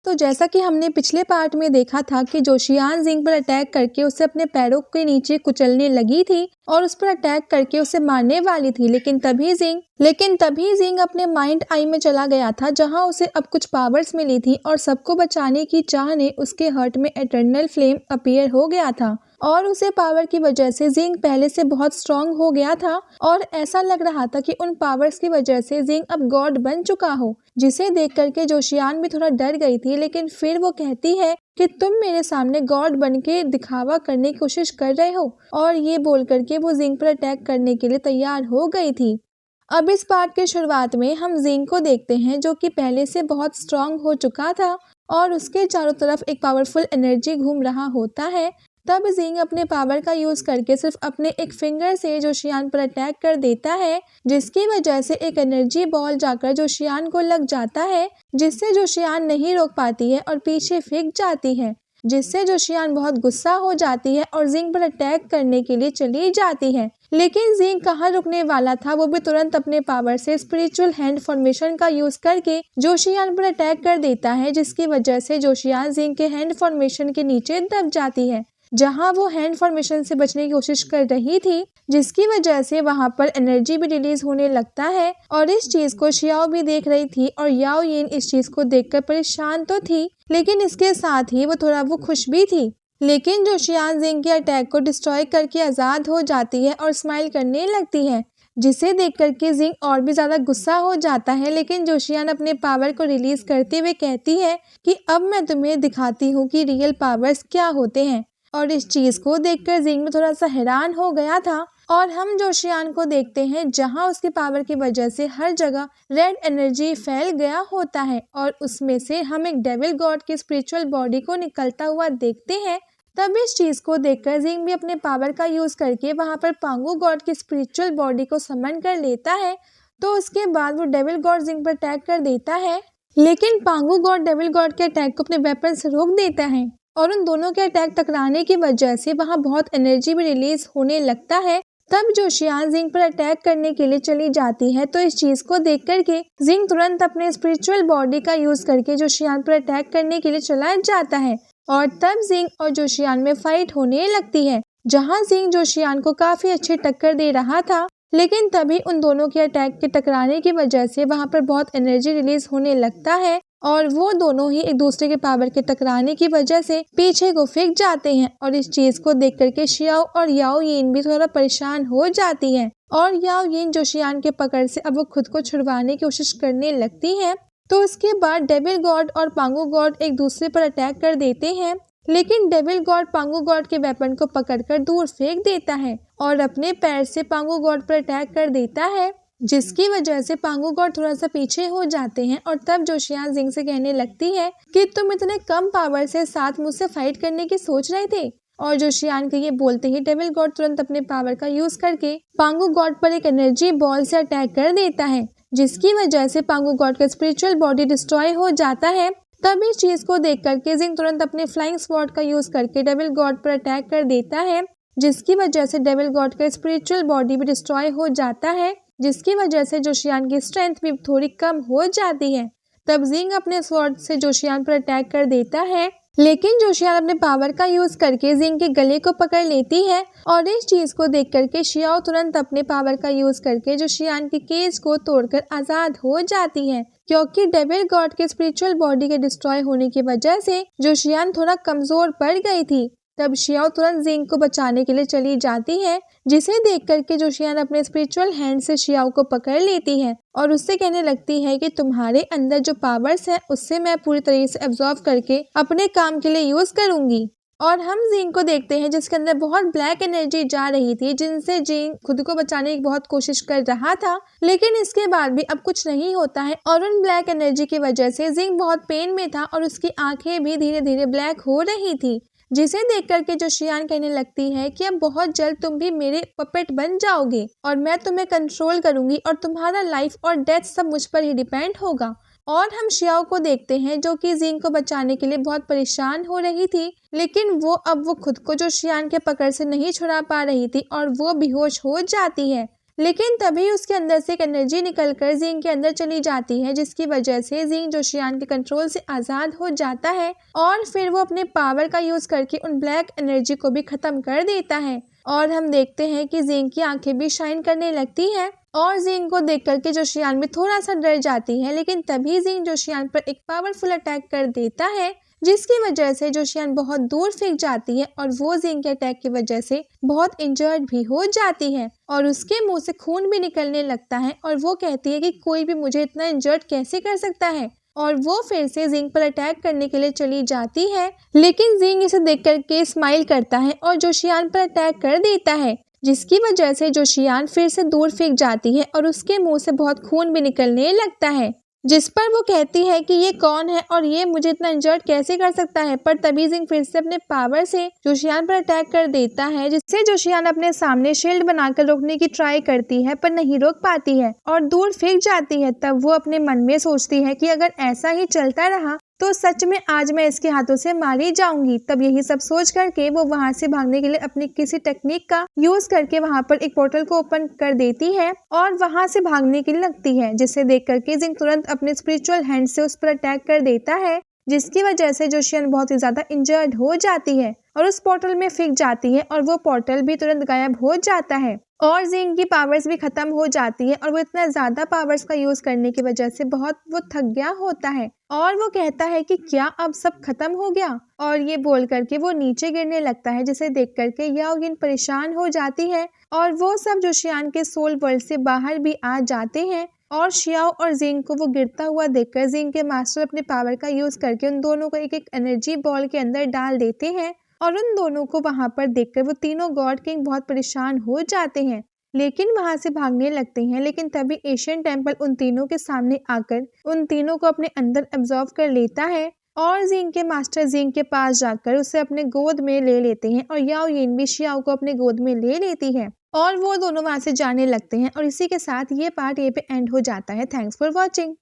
तो जैसा कि हमने पिछले पार्ट में देखा था कि जोशियान जिंग पर अटैक करके उसे अपने पैरों के नीचे कुचलने लगी थी और उस पर अटैक करके उसे मारने वाली थी, लेकिन तभी जिंग अपने माइंड आई में चला गया था, जहां उसे अब कुछ पावर्स मिली थी और सबको बचाने की चाह ने उसके हार्ट में एटर्नल फ्लेम अपीयर हो गया था और उसे पावर की वजह से जिंग पहले से बहुत स्ट्रांग हो गया था और ऐसा लग रहा था कि उन पावर्स की वजह से जिंग अब गॉड बन चुका हो, जिसे देख करके जोशियान भी थोड़ा डर गई थी। लेकिन फिर वो कहती है कि तुम मेरे सामने गॉड बन के दिखावा करने की कोशिश कर रहे हो, और ये बोल करके वो जिंग पर अटैक करने के लिए तैयार हो गई थी। अब इस पार्ट के शुरुआत में हम जिंग को देखते हैं, जो कि पहले से बहुत स्ट्रांग हो चुका था और उसके चारों तरफ एक पावरफुल एनर्जी घूम रहा होता है। तब जिंग अपने पावर का यूज करके सिर्फ अपने एक फिंगर से जोशियान पर अटैक कर देता है, जिसकी वजह से एक एनर्जी बॉल जाकर जोशियान को लग जाता है, जिससे जोशियान नहीं रोक पाती है और पीछे फेंक जाती है, जिससे जोशियान बहुत गुस्सा हो जाती है और जिंग पर अटैक करने के लिए चली जाती है। लेकिन जिंग कहाँ रुकने वाला था, वो भी तुरंत अपने पावर से स्पिरिचुअल हैंड फॉर्मेशन का यूज करके जोशियान पर अटैक कर देता है, जिसकी वजह से जोशियान जिंग के हैंड फॉर्मेशन के नीचे दब जाती है, जहां वो हैंड फॉर्मेशन से बचने की कोशिश कर रही थी, जिसकी वजह से वहां पर एनर्जी भी रिलीज होने लगता है। और इस चीज को शियाओ भी देख रही थी और याओ यिन इस चीज को देखकर परेशान तो थी, लेकिन इसके साथ ही वो खुश भी थी। लेकिन जोशियान जिंग के अटैक को डिस्ट्रॉय करके आजाद हो जाती है और स्माइल करने लगती है, जिसे देख करके जिंग और भी ज्यादा गुस्सा हो जाता है। लेकिन जोशियान अपने पावर को रिलीज करते हुए कहती है कि अब मैं तुम्हें दिखाती हूँ कि रियल पावर्स क्या होते हैं। और इस चीज को देखकर जिंग में थोड़ा सा हैरान हो गया था। और हम जोशियान को देखते हैं, जहां उसकी पावर की वजह से हर जगह रेड एनर्जी फैल गया होता है और उसमें से हम एक डेविल गॉड की स्पिरिचुअल बॉडी को निकलता हुआ देखते हैं। तब इस चीज को देखकर जिंग भी अपने पावर का यूज करके वहां पर पांगू गॉड की स्पिरिचुअल बॉडी को समन कर लेता है। तो उसके बाद वो डेविल गॉड जिंग पर अटैक कर देता है, लेकिन पांगू गॉड डेविल गॉड के अटैक को अपने वेपन से रोक देता है और उन दोनों के अटैक टकराने की वजह से वहां बहुत एनर्जी भी रिलीज होने लगता है। तब जोशियान जिंग पर अटैक करने के लिए चली जाती है, तो इस चीज को देख करके जिंग तुरंत अपने स्पिरिचुअल बॉडी का यूज करके जोशियान पर अटैक करने के लिए चला जाता है और तब जिंग और जोशियान में फाइट होने लगती है, जहां जिंग जोशियान को काफी अच्छी टक्कर दे रहा था। लेकिन तभी उन दोनों के अटैक के टकराने की वजह से वहां पर बहुत एनर्जी रिलीज होने लगता है और वो दोनों ही एक दूसरे के पावर के टकराने की वजह से पीछे को फेंक जाते हैं। और इस चीज को देख करके शियाओ और याओ यिन भी थोड़ा परेशान हो जाती है और याओ यिन जोशियान के पकड़ से अब वो खुद को छुड़वाने की कोशिश करने लगती है। तो उसके बाद डेविल गॉड और पांगू गॉड एक दूसरे पर अटैक कर देते हैं, लेकिन डेविल गॉड पांगू गॉड के वेपन को पकड़कर दूर फेंक देता है और अपने पैर से पांगू गॉड पर अटैक कर देता है, जिसकी वजह से पांगू गॉड थोड़ा सा पीछे हो जाते हैं। और तब जोशियान जिंग से कहने लगती है कि तुम इतने कम पावर से साथ मुझसे फाइट करने की सोच रहे थे। और जोशियान के ये बोलते ही डेविल गॉड तुरंत अपने पावर का यूज करके पांगू गॉड पर एक एनर्जी बॉल से अटैक कर देता है, जिसकी वजह से पांगू गॉड का स्पिरिचुअल बॉडी डिस्ट्रॉय हो जाता है। तब इस चीज को देख करके जिंग तुरंत अपने फ्लाइंग स्वॉर्ड का यूज करके डेविल गॉड पर अटैक कर देता है, जिसकी वजह से डेविल गॉड का स्पिरिचुअल बॉडी भी डिस्ट्रॉय हो जाता है, जिसकी वजह से जोशियान की स्ट्रेंथ भी थोड़ी कम हो जाती है। तब जिंग अपने स्वॉर्ड से जोशियान पर अटैक कर देता है, लेकिन जोशियान अपने पावर का यूज करके जिंग के गले को पकड़ लेती है। और इस चीज को देख करके शियाओ तुरंत अपने पावर का यूज करके जोशियान की केज को तोड़कर आजाद हो जाती है, क्योंकि डेविल गॉड के स्पिरिचुअल बॉडी के डिस्ट्रॉय होने की वजह से जोशियान थोड़ा कमजोर पड़ गई थी। तब शियाओ तुरंत जिंग को बचाने के लिए चली जाती है, जिसे देख करके जोशियान अपने स्पिरिचुअल हैंड से शियाओ को पकड़ लेती है और उससे कहने लगती है कि तुम्हारे अंदर जो पावर्स है उससे मैं पूरी तरीके से एब्जॉर्ब करके अपने काम के लिए यूज करूंगी। और हम जिंग को देखते हैं, जिसके अंदर बहुत ब्लैक एनर्जी जा रही थी, जिनसे जिंग खुद को बचाने की बहुत कोशिश कर रहा था, लेकिन इसके बाद भी अब कुछ नहीं होता है। और उन ब्लैक एनर्जी की वजह से जिंग बहुत पेन में था और उसकी आंखें भी धीरे धीरे ब्लैक हो रही थी, जिसे देख करके जोशियान कहने लगती है कि अब बहुत जल्द तुम भी मेरे पपेट बन जाओगे और मैं तुम्हें कंट्रोल करूंगी और तुम्हारा लाइफ और डेथ सब मुझ पर ही डिपेंड होगा। और हम शियाओ को देखते हैं, जो कि जिंग को बचाने के लिए बहुत परेशान हो रही थी, लेकिन वो खुद को जोशियान के पकड़ से नहीं छुड़ा पा रही थी और वो बेहोश हो जाती है, लेकिन तभी उसके अंदर से एक एनर्जी निकलकर जिंग के अंदर चली जाती है, जिसकी वजह से जिंग जोशियान के कंट्रोल से आज़ाद हो जाता है और फिर वो अपने पावर का यूज़ करके उन ब्लैक एनर्जी को भी ख़त्म कर देता है। और हम देखते हैं कि जिंग की आंखें भी शाइन करने लगती हैं और जिंग को देख करके जोशियान भी थोड़ा सा डर जाती है, लेकिन तभी जिंग जोशियान पर एक पावरफुल अटैक कर देता है, जिसकी वजह से जोशियान बहुत दूर फेंक जाती है और वो जिंग के अटैक की वजह से बहुत इंजर्ड भी हो जाती है और उसके मुंह से खून भी निकलने लगता है और वो कहती है कि कोई भी मुझे इतना इंजर्ड कैसे कर सकता है, और वो फिर से जिंग पर अटैक करने के लिए चली जाती है। लेकिन जिंग इसे देख करके स्माइल करता है और जोशियान पर अटैक कर देता है, जिसकी वजह से जोशियान फिर से दूर फेंक जाती है और उसके मुंह से बहुत खून भी निकलने लगता है, जिस पर वो कहती है कि ये कौन है और ये मुझे इतना इंजर्ड कैसे कर सकता है। पर तभी जिंग फिर से अपने पावर से जोशियान पर अटैक कर देता है, जिससे जोशियान अपने सामने शील्ड बनाकर रोकने की ट्राई करती है पर नहीं रोक पाती है और दूर फेंक जाती है। तब वो अपने मन में सोचती है कि अगर ऐसा ही चलता रहा तो सच में आज मैं इसके हाथों से मारी जाऊंगी। तब यही सब सोच करके वो वहां से भागने के लिए अपनी किसी टेक्निक का यूज करके वहां पर एक पोर्टल को ओपन कर देती है और वहां से भागने के लिए लगती है, जिसे देख करके जिंग तुरंत अपने स्पिरिचुअल हैंड से उस पर अटैक कर देता है, जिसकी वजह से जोशियान बहुत ही ज्यादा इंजर्ड हो जाती है और उस पोर्टल में फिक जाती है और वो पोर्टल भी तुरंत गायब हो जाता है और जिंग की पावर्स भी खत्म हो जाती है और वो इतना ज्यादा पावर्स का यूज करने की वजह से बहुत वो थक गया होता है और वो कहता है कि क्या अब सब खत्म हो गया, और ये बोल करके वो नीचे गिरने लगता है, जिसे देख करके याओ यिन परेशान हो जाती है और वो सब जोशियान के सोल वर्ल्ड से बाहर भी आ जाते हैं और शियाओ और जिंग को वो गिरता हुआ देखकर जिंग के मास्टर अपने पावर का यूज करके उन दोनों को एक एक एनर्जी बॉल के अंदर डाल देते हैं और उन दोनों को वहां पर देखकर वो तीनों गॉड किंग बहुत परेशान हो जाते हैं, लेकिन वहां से भागने लगते हैं। लेकिन तभी एशियन टेम्पल उन तीनों के सामने आकर उन तीनों को अपने अंदर एब्जॉर्व कर लेता है और जिंग के मास्टर जिंग के पास जाकर उसे अपने गोद में ले लेते हैं और याओ यिन भी शियाओ को अपने गोद में ले लेती है और वो दोनों वहां से जाने लगते हैं। और इसी के साथ ये पार्ट ये पे एंड हो जाता है। Thanks for watching.